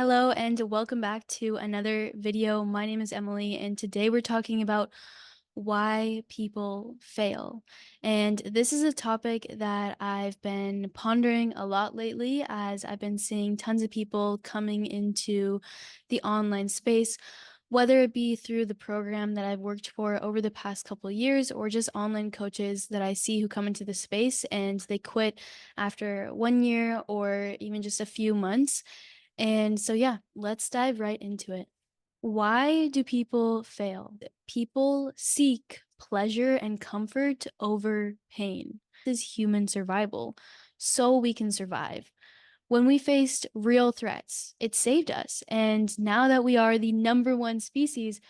Hello and welcome back to another video. My name is Emily, and today we're talking about why people fail. And this is a topic that I've been pondering a lot lately as I've been seeing tons of people coming into the online space, whether it be through the program that I've worked for over the past couple of years or just online coaches that I see who come into the space and they quit after 1 year or even just a few months. And so, yeah, let's dive right into it. Why do people fail? People seek pleasure and comfort over pain. This is human survival, so we can survive. When we faced real threats, it saved us. And now that we are the number one species,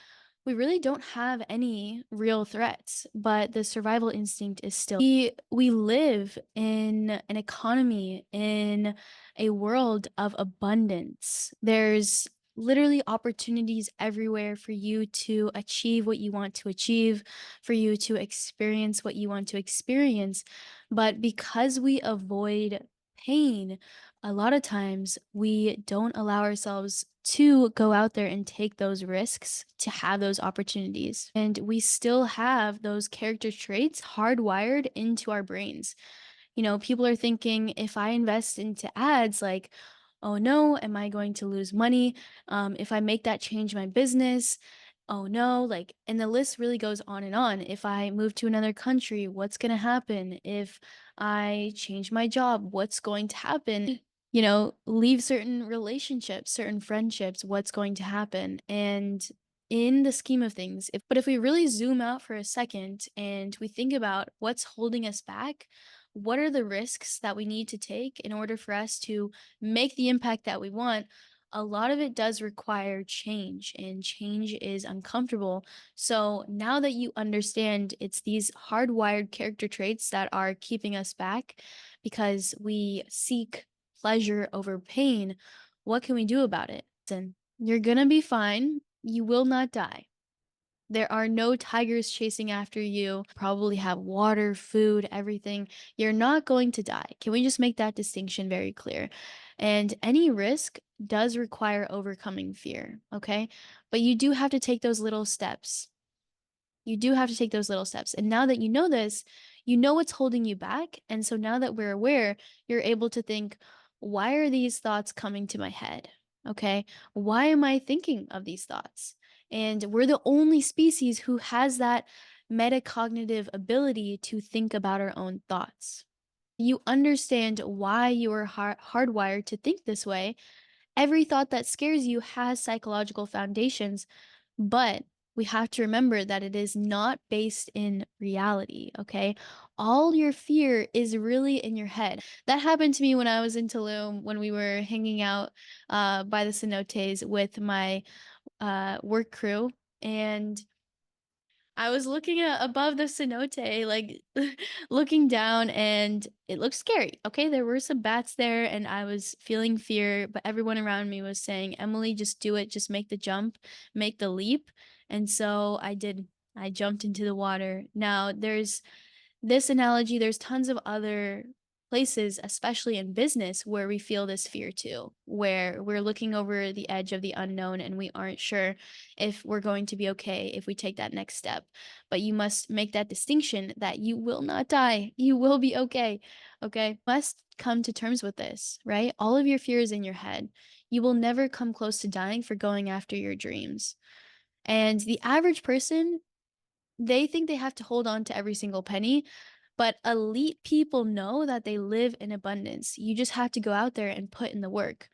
we really don't have any real threats, but the survival instinct is still. We live in an economy, in a world of abundance. There's literally opportunities everywhere for you to achieve what you want to achieve, for you to experience what you want to experience. But because we avoid pain, a lot of times we don't allow ourselves to go out there and take those risks to have those opportunities. And we still have those character traits hardwired into our brains. People are thinking if I invest into ads, like, oh no, am I going to lose money? If I make that change my business, oh no, like, and the list really goes on and on. If I move to another country, what's going to happen? If I change my job, what's going to happen? Leave certain relationships, certain friendships, what's going to happen? And in the scheme of things, if we really zoom out for a second and we think about what's holding us back, what are the risks that we need to take in order for us to make the impact that we want? A lot of it does require change, and change is uncomfortable. So now that you understand it's these hardwired character traits that are keeping us back because we seek pleasure over pain, what can we do about it? Listen, you're gonna be fine. You will not die. There are no tigers chasing after you. Probably have water, food, everything. You're not going to die. Can we just make that distinction very clear? And any risk does require overcoming fear, okay? But you do have to take those little steps. You do have to take those little steps. And now that you know this, you know what's holding you back. And so now that we're aware, you're able to think, why are these thoughts coming to my head? Okay. Why am I thinking of these thoughts? And we're the only species who has that metacognitive ability to think about our own thoughts. You understand why you are hardwired to think this way. Every thought that scares you has psychological foundations, but we have to remember that it is not based in reality, okay? All your fear is really in your head. That happened to me when I was in Tulum when we were hanging out by the cenotes with my work crew. And I was looking above the cenote, like looking down, and it looked scary. Okay, there were some bats there, and I was feeling fear, but everyone around me was saying, Emily, just do it, just make the jump, make the leap. And so I did. I jumped into the water. Now, there's this analogy, there's tons of other places, especially in business, where we feel this fear too, where we're looking over the edge of the unknown and we aren't sure if we're going to be okay if we take that next step. But you must make that distinction that you will not die. You will be okay. Okay. Must come to terms with this, right? All of your fear is in your head. You will never come close to dying for going after your dreams. And the average person, they think they have to hold on to every single penny, but elite people know that they live in abundance. You just have to go out there and put in the work.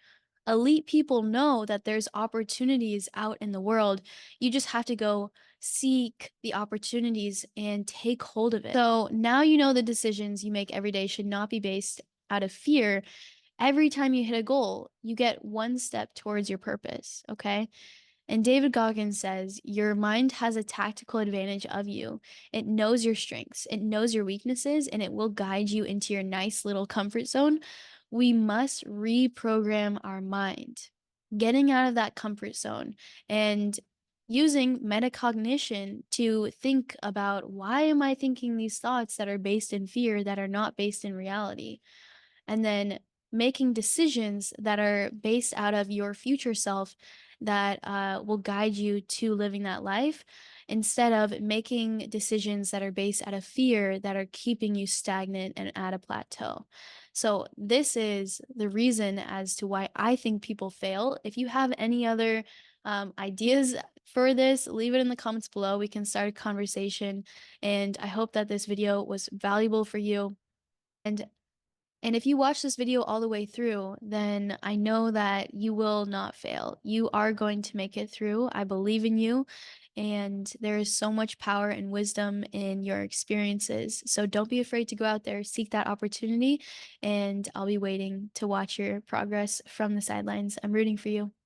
Elite people know that there's opportunities out in the world. You just have to go seek the opportunities and take hold of it. So now you know the decisions you make every day should not be based out of fear. Every time you hit a goal, you get one step towards your purpose, okay? And David Goggins says, your mind has a tactical advantage of you. It knows your strengths, it knows your weaknesses, and it will guide you into your nice little comfort zone. We must reprogram our mind, getting out of that comfort zone and using metacognition to think about, why am I thinking these thoughts that are based in fear that are not based in reality? And then making decisions that are based out of your future self that will guide you to living that life instead of making decisions that are based out of fear that are keeping you stagnant and at a plateau. So, this is the reason as to why I think people fail. If you have any other ideas for this, leave it in the comments below. We can start a conversation. And I hope that this video was valuable for you. And if you watch this video all the way through, then I know that you will not fail. You are going to make it through. I believe in you. And there is so much power and wisdom in your experiences. So don't be afraid to go out there, seek that opportunity. And I'll be waiting to watch your progress from the sidelines. I'm rooting for you.